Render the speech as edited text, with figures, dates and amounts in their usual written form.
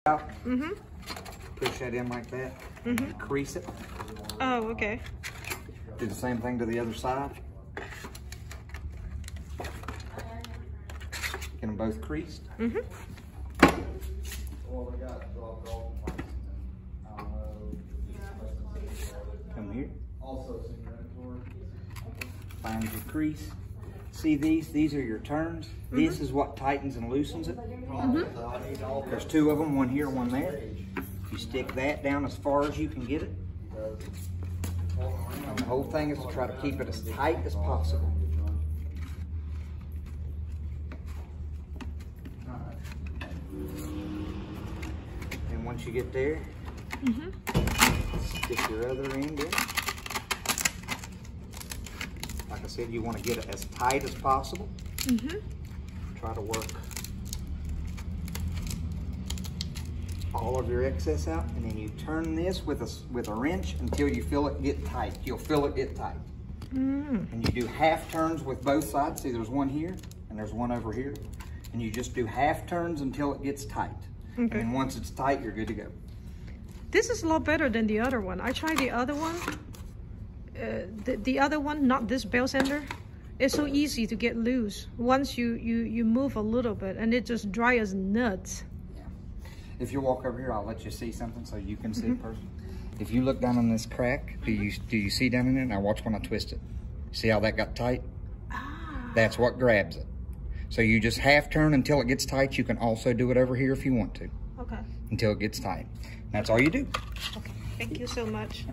out. Push that in like that. Crease it. Oh, okay. Do the same thing to the other side. Get them both creased. Come here. Find your crease. See these? These are your turns. This is what tightens and loosens it. There's two of them, one here, one there. You stick that down as far as you can get it. And the whole thing is to try to keep it as tight as possible. And once you get there, stick your other end in. Like I said, you want to get it as tight as possible. Try to work all of your excess out, and then you turn this with a wrench until you feel it get tight. You'll feel it get tight. And you do half turns with both sides. See, there's one here and there's one over here. And you just do half turns until it gets tight. And then once it's tight, you're good to go. This is a lot better than the other one. I tried the other one. The other one, not this bell sander, it's so easy to get loose once you move a little bit, and it just dry as nuts. Yeah. If you walk over here, I'll let you see something so you can see it personally. If you look down on this crack, do you see down in there? Now watch when I twist it. See how that got tight? That's what grabs it. So you just half turn until it gets tight. You can also do it over here if you want to. Okay. Until it gets tight. That's all you do. Okay. Thank you so much.